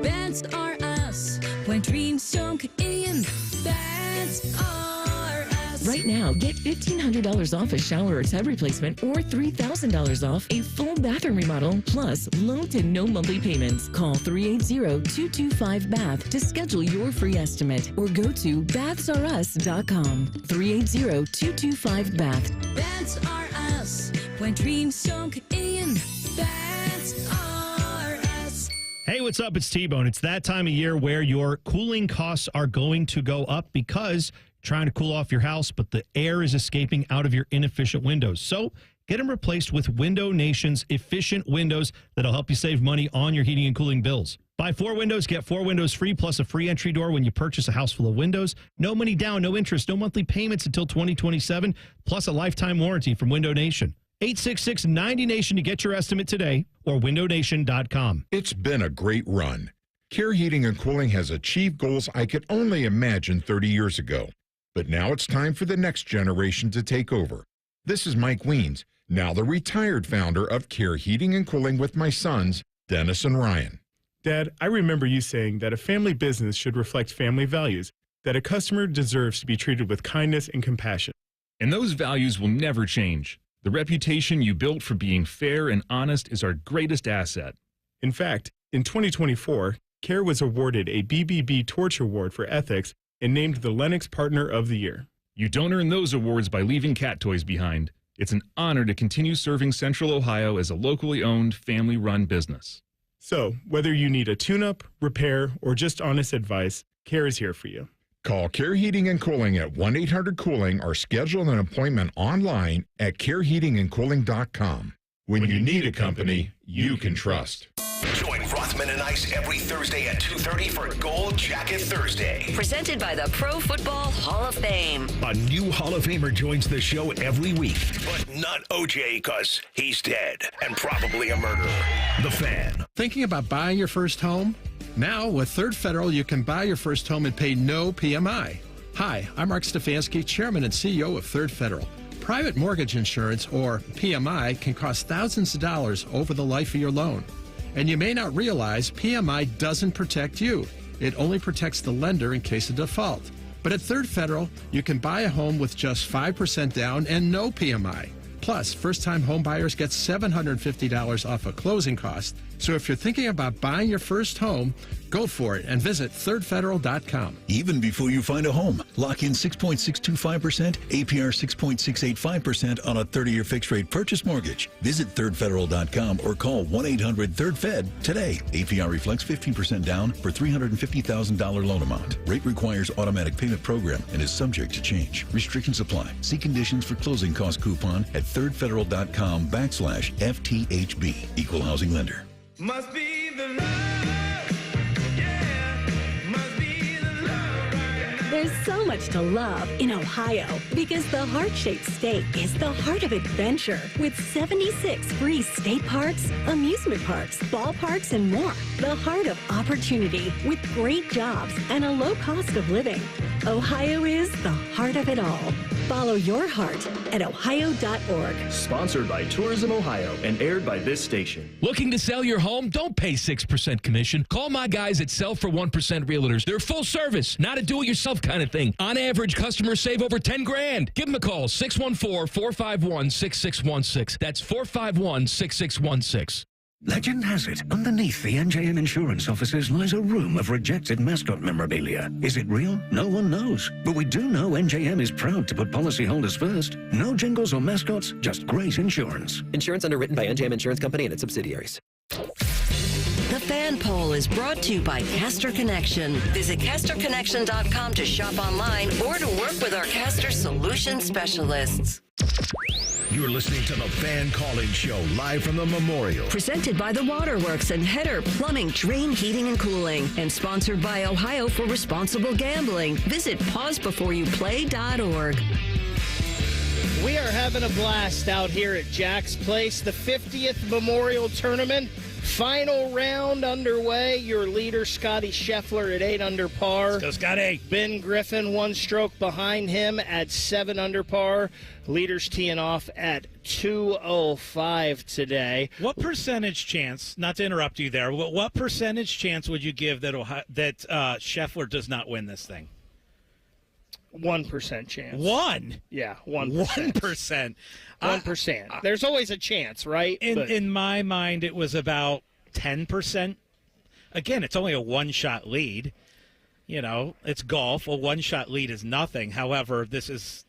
That's our us. When dreams sunk in, that's our us. Right now, get $1,500 off a shower or tub replacement or $3,000 off a full bathroom remodel, plus low to no monthly payments. Call 380-225-BATH to schedule your free estimate or go to bathsareus.com. 380-225-BATH. That's our us. When dreams sunk in, that's our us. Hey, what's up? It's T-Bone. It's that time of year where your cooling costs are going to go up because trying to cool off your house, but the air is escaping out of your inefficient windows. So get them replaced with Window Nation's efficient windows that'll help you save money on your heating and cooling bills. Buy 4 windows, get 4 windows free, plus a free entry door when you purchase a house full of windows. No money down, no interest, no monthly payments until 2027, plus a lifetime warranty from Window Nation. 866-90-NATION to get your estimate today, or windownation.com. It's been a great run. Care Heating and Cooling has achieved goals I could only imagine 30 years ago. But now it's time for the next generation to take over. This is Mike Weens, now the retired founder of Care Heating and Cooling with my sons, Dennis and Ryan. Dad, I remember you saying that a family business should reflect family values, that a customer deserves to be treated with kindness and compassion. And those values will never change. The reputation you built for being fair and honest is our greatest asset. In fact, in 2024, CARE was awarded a BBB Torch Award for ethics and named the Lennox Partner of the Year. You don't earn those awards by leaving cat toys behind. It's an honor to continue serving Central Ohio as a locally owned, family-run business. So, whether you need a tune-up, repair, or just honest advice, CARE is here for you. Call Care Heating and Cooling at 1-800-COOLING or schedule an appointment online at careheatingandcooling.com. When you need a company you can trust. Join Rothman and Ice every Thursday at 2:30 for Gold Jacket Thursday. Presented by the Pro Football Hall of Fame. A new Hall of Famer joins the show every week, but not OJ because he's dead and probably a murderer. The Fan. Thinking about buying your first home? Now, with Third Federal, you can buy your first home and pay no PMI. Hi, I'm Mark Stefanski, Chairman and CEO of Third Federal. Private mortgage insurance, or PMI, can cost thousands of dollars over the life of your loan. And you may not realize PMI doesn't protect you. It only protects the lender in case of default. But at Third Federal, you can buy a home with just 5% down and no PMI. Plus, first-time home buyers get $750 off a closing cost. So if you're thinking about buying your first home, go for it and visit thirdfederal.com. Even before you find a home, lock in 6.625%, APR 6.685% on a 30-year fixed-rate purchase mortgage. Visit thirdfederal.com or call 1-800-3rd-FED today. APR reflects 15% down for $350,000 loan amount. Rate requires automatic payment program and is subject to change. Restrictions apply. See conditions for closing cost coupon at thirdfederal.com/FTHB. Equal housing lender. Must be the love, yeah, must be the love right now. There's so much to love in Ohio because the heart-shaped state is the heart of adventure with 76 free state parks, amusement parks, ballparks, and more. The heart of opportunity with great jobs and a low cost of living. Ohio is the heart of it all. Follow your heart at ohio.org. Sponsored by Tourism Ohio and aired by this station. Looking to sell your home? Don't pay 6% commission. Call my guys at Sell for 1% Realtors. They're full service, not a do-it-yourself kind of thing. On average, customers save over $10,000. Give them a call, 614-451-6616. That's 451-6616. Legend has it, underneath the NJM insurance offices lies a room of rejected mascot memorabilia. Is it real? No one knows. But we do know NJM is proud to put policyholders first. No jingles or mascots, just great insurance. Insurance underwritten by NJM Insurance Company and its subsidiaries. The Fan Poll is brought to you by Caster Connection. Visit CasterConnection.com to shop online or to work with our Caster Solution Specialists. You're listening to the Fan Call-In Show live from the Memorial. Presented by the Waterworks and Header Plumbing, Drain, Heating, and Cooling. And sponsored by Ohio for Responsible Gambling. Visit pausebeforeyouplay.org. We are having a blast out here at Jack's Place, the 50th Memorial Tournament. Final round underway. Your leader, Scotty Scheffler, at 8 under par. Let's go, Scotty. Ben Griffin, 1 stroke behind him at 7 under par. Leaders teeing off at 205 today. What percentage chance, not to interrupt you there, what percentage chance would you give that Scheffler does not win this thing? 1% chance. One? Yeah, 1%. 1%. 1%. There's always a chance, right? In my mind, it was about 10%. Again, it's only a one-shot lead. You know, it's golf. A one-shot lead is nothing. However, this is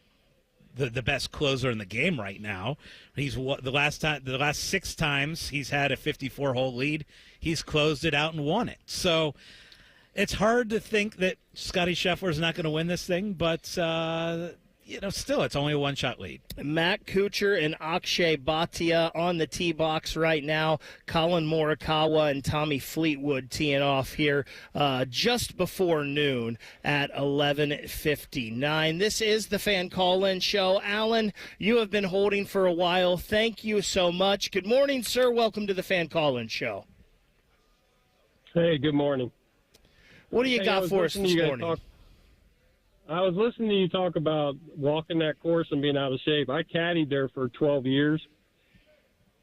the best closer in the game right now. He's the last 6 times he's had a 54-hole lead, he's closed it out and won it. So it's hard to think that Scotty Scheffler is not going to win this thing, but still, it's only a one-shot lead. Matt Kuchar and Akshay Bhatia on the tee box right now. Colin Morikawa and Tommy Fleetwood teeing off here just before noon at 11:59. This is the Fan Call-In Show. Alan, you have been holding for a while. Thank you so much. Good morning, sir. Welcome to the Fan Call-In Show. Hey, good morning. What do you got for us this morning? I was listening to you talk about walking that course and being out of shape. I caddied there for 12 years,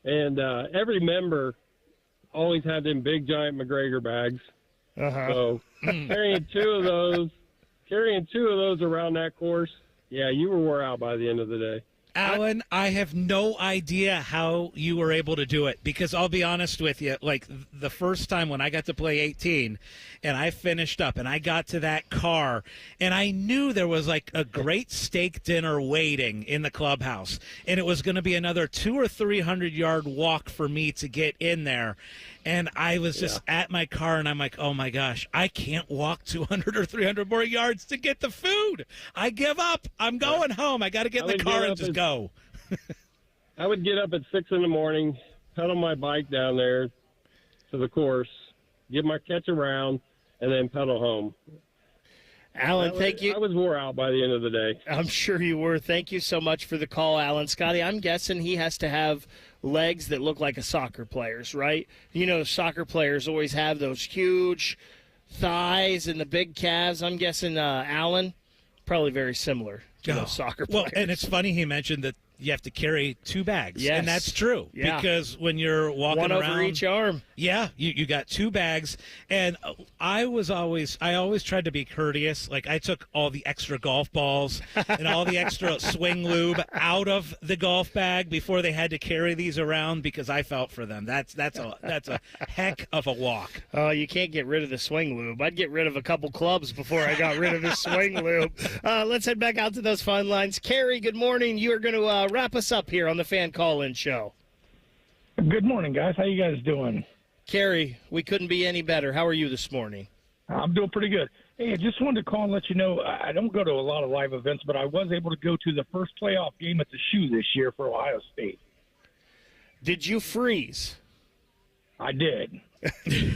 and every member always had them big giant McGregor bags. Uh-huh. So carrying two of those around that course, yeah, you were wore out by the end of the day. Alan, I have no idea how you were able to do it, because I'll be honest with you, like the first time when I got to play 18 and I finished up and I got to that car and I knew there was like a great steak dinner waiting in the clubhouse and it was going to be another 200 or 300 yard walk for me to get in there. And I was just at my car, and I'm like, oh, my gosh, I can't walk 200 or 300 more yards to get the food. I give up. I'm going home. I got to get in the car and just go. I would get up at 6 in the morning, pedal my bike down there to the course, catch a round, and then pedal home. Alan, thank you. I was wore out by the end of the day. I'm sure you were. Thank you so much for the call, Alan. Scotty, I'm guessing he has to have legs that look like a soccer player's, right? You know, soccer players always have those huge thighs and the big calves. I'm guessing Alan, probably very similar to those soccer players. Well, and it's funny he mentioned that you have to carry 2 bags. Yes. And that's true. Yeah. Because when you're walking one around. over each arm. Yeah, you got 2 bags. And I always tried to be courteous. Like, I took all the extra golf balls and all the extra swing lube out of the golf bag before they had to carry these around, because I felt for them. That's a heck of a walk. Oh, you can't get rid of the swing lube. I'd get rid of a couple clubs before I got rid of the swing lube. Let's head back out to those fun lines. Carrie, good morning. You are going to wrap us up here on the Fan Call-In Show. Good morning, guys. How you guys doing? Carrie, we couldn't be any better. How are you this morning? I'm doing pretty good. Hey, I just wanted to call and let you know I don't go to a lot of live events, but I was able to go to the first playoff game at the Shoe this year for Ohio State. Did you freeze? I did,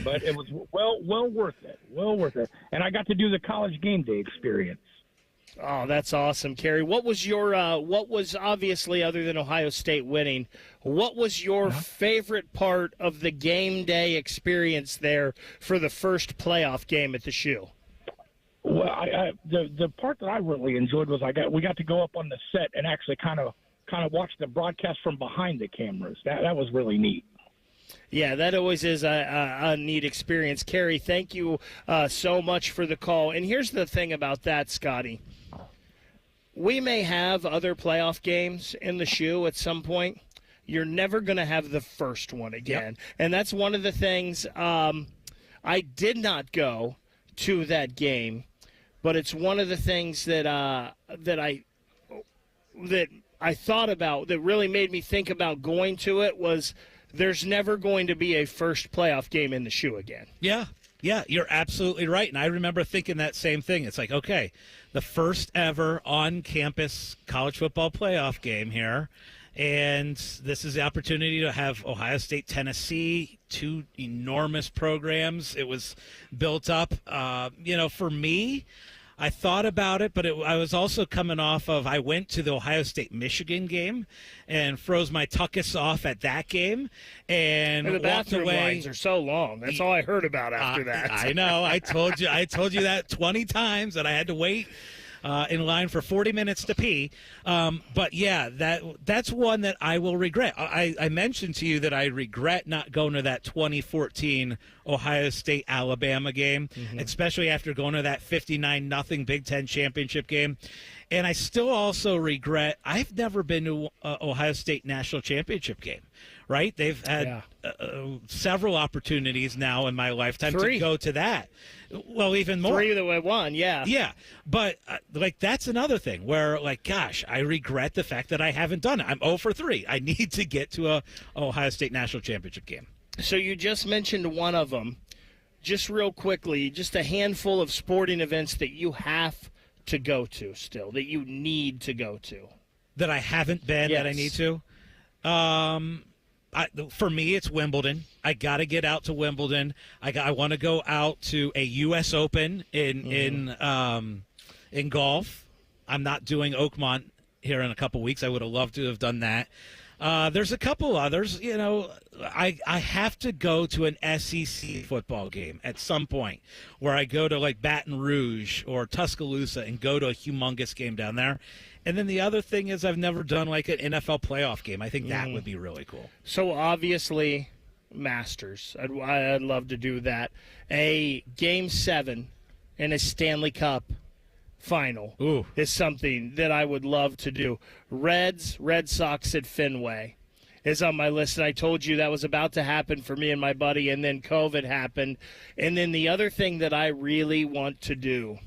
but it was well worth it. Well worth it. And I got to do the college game day experience. Oh, that's awesome, Kerry. What was your what was, obviously, other than Ohio State winning, what was your favorite part of the game day experience there for the first playoff game at the Shoe? Well, the part that I really enjoyed was we got to go up on the set and actually kind of watch the broadcast from behind the cameras. That was really neat. Yeah, that always is a neat experience. Kerry, thank you so much for the call. And here's the thing about that, Scotty. We may have other playoff games in the Shoe at some point. You're never going to have the first one again. Yep. And that's one of the things. I did not go to that game, but it's one of the things that I thought about that really made me think about going to it was there's never going to be a first playoff game in the Shoe again. Yeah. Yeah, you're absolutely right. And I remember thinking that same thing. It's like, okay, the first ever on-campus college football playoff game here. And this is the opportunity to have Ohio State, Tennessee, 2 enormous programs. It was built up. For me, I thought about it, but I was also coming off of I went to the Ohio State-Michigan game and froze my tuchus off at that game and the walked bathroom away. lines are so long. That's all I heard about after that. I know. I told you that 20 times that I had to wait in line for 40 minutes to pee. But yeah, that's one that I will regret. I mentioned to you that I regret not going to that 2014 Ohio State-Alabama game, especially after going to that 59-0 Big Ten championship game. And I still also regret I've never been to Ohio State national championship game. Right? They've had several opportunities now in my lifetime to go to that. Well, even more. 3 that we won, yeah. Yeah, but that's another thing where, gosh, I regret the fact that I haven't done it. I'm 0 for 3. I need to get to a Ohio State national championship game. So you just mentioned one of them. Just real quickly, just a handful of sporting events that you have to go to still, that you need to go to. That I haven't been, that I need to? For me, it's Wimbledon. I got to get out to Wimbledon. I want to go out to a U.S. Open in golf. I'm not doing Oakmont here in a couple weeks. I would have loved to have done that. There's a couple others. I have to go to an SEC football game at some point where I go to Baton Rouge or Tuscaloosa and go to a humongous game down there. And then the other thing is I've never done an NFL playoff game. I think that would be really cool. So obviously Masters. I'd love to do that. A Game 7 in a Stanley Cup final is something that I would love to do. Red Sox at Fenway is on my list, and I told you that was about to happen for me and my buddy, and then COVID happened. And then the other thing that I really want to do,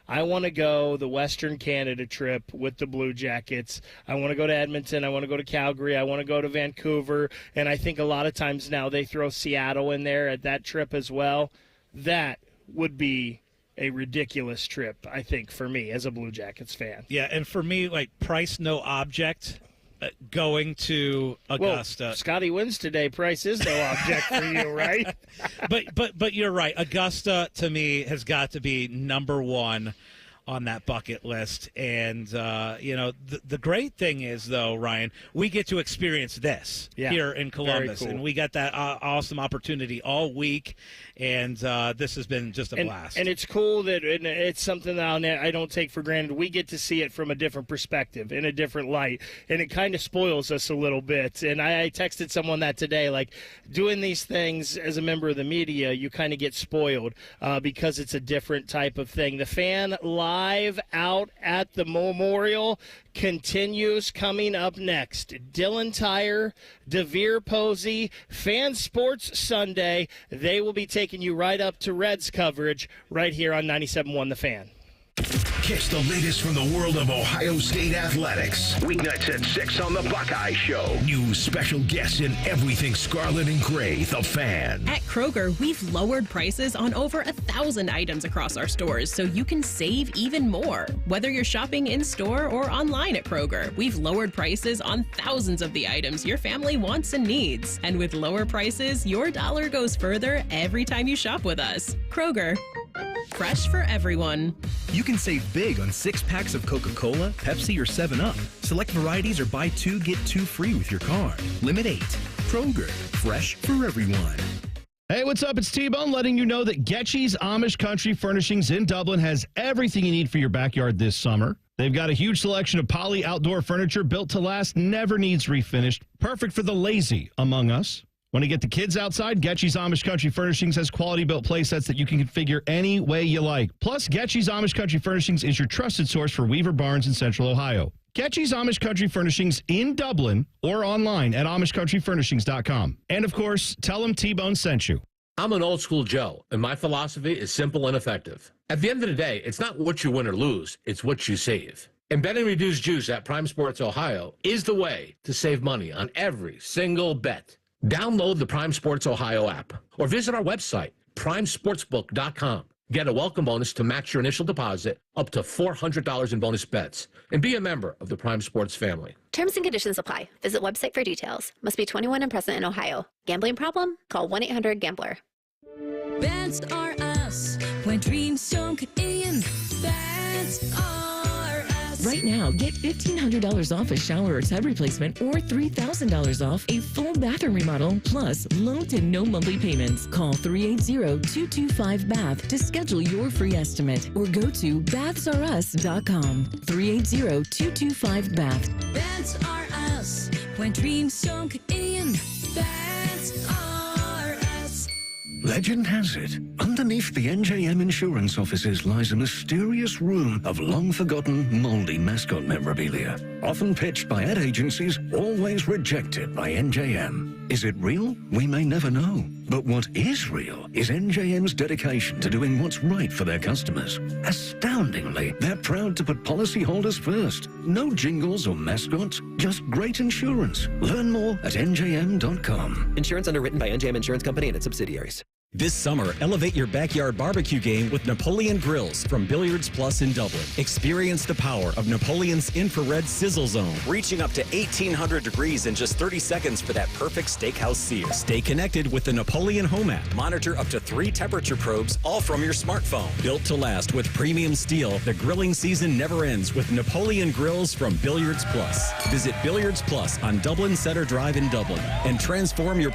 I want to go the Western Canada trip with the Blue Jackets. I want to go to Edmonton. I want to go to Calgary. I want to go to Vancouver. And I think a lot of times now they throw Seattle in there at that trip as well. That would be a ridiculous trip, I think, for me as a Blue Jackets fan. Yeah, and for me, like, price no object. Going to Augusta. Well, Scotty wins today. Price is no object for you, right? But you're right. Augusta, to me, has got to be number one on that bucket list. And, the great thing is, though, Ryan, we get to experience this here in Columbus. Very cool. And we got that awesome opportunity all week. And this has been just a blast. And it's cool that it's something that I don't take for granted. We get to see it from a different perspective, in a different light. And it kind of spoils us a little bit. And I texted someone that today, like, doing these things as a member of the media, you kind of get spoiled because it's a different type of thing. The Fan Live out at the Memorial continues. Coming up next, Dylan Tyre, DeVere Posey, Fan Sports Sunday. They will be taking you right up to Reds coverage right here on 97.1 The Fan. Catch the latest from the world of Ohio State athletics. Weeknights at 6 on the Buckeye Show. News, special guests, and everything Scarlet and Gray, The Fan. At Kroger, we've lowered prices on over 1,000 items across our stores so you can save even more. Whether you're shopping in-store or online at Kroger, we've lowered prices on thousands of the items your family wants and needs. And with lower prices, your dollar goes further every time you shop with us. Kroger, fresh for everyone. You can save big on 6-packs of Coca-Cola, Pepsi, or 7-Up. Select varieties or buy 2, get 2 free with your card. Limit 8. Kroger, fresh for everyone. Hey, what's up? It's T-Bone letting you know that Getchy's Amish Country Furnishings in Dublin has everything you need for your backyard this summer. They've got a huge selection of poly outdoor furniture built to last, never needs refinished, perfect for the lazy among us. Want to get the kids outside? Getchy's Amish Country Furnishings has quality-built play sets that you can configure any way you like. Plus, Getchy's Amish Country Furnishings is your trusted source for Weaver Barnes in Central Ohio. Getchy's Amish Country Furnishings in Dublin or online at AmishCountryFurnishings.com. And, of course, tell them T-Bone sent you. I'm an old school Joe, and my philosophy is simple and effective. At the end of the day, it's not what you win or lose, it's what you save. And bet and reduce juice at Prime Sports Ohio is the way to save money on every single bet. Download the Prime Sports Ohio app or visit our website, primesportsbook.com. Get a welcome bonus to match your initial deposit up to $400 in bonus bets. And be a member of the Prime Sports family. Terms and conditions apply. Visit website for details. Must be 21 and present in Ohio. Gambling problem? Call 1-800-GAMBLER. Bets are us. When dreams don't get in, bets are us. Right now, get $1,500 off a shower or tub replacement or $3,000 off a full bathroom remodel, plus low to no monthly payments. Call 380-225-BATH to schedule your free estimate or go to bathsareus.com. 380-225-BATH. Bets are us. When dreams don't get in, bets are us. Legend has it, underneath the NJM insurance offices lies a mysterious room of long-forgotten, moldy mascot memorabilia. Often pitched by ad agencies, always rejected by NJM. Is it real? We may never know. But what is real is NJM's dedication to doing what's right for their customers. Astoundingly, they're proud to put policyholders first. No jingles or mascots, just great insurance. Learn more at njm.com. Insurance underwritten by NJM Insurance Company and its subsidiaries. This summer, elevate your backyard barbecue game with Napoleon Grills from Billiards Plus in Dublin. Experience the power of Napoleon's infrared sizzle zone, reaching up to 1,800 degrees in just 30 seconds for that perfect steakhouse sear. Stay connected with the Napoleon Home app. Monitor up to 3 temperature probes, all from your smartphone. Built to last with premium steel, the grilling season never ends with Napoleon Grills from Billiards Plus. Visit Billiards Plus on Dublin Center Drive in Dublin and transform your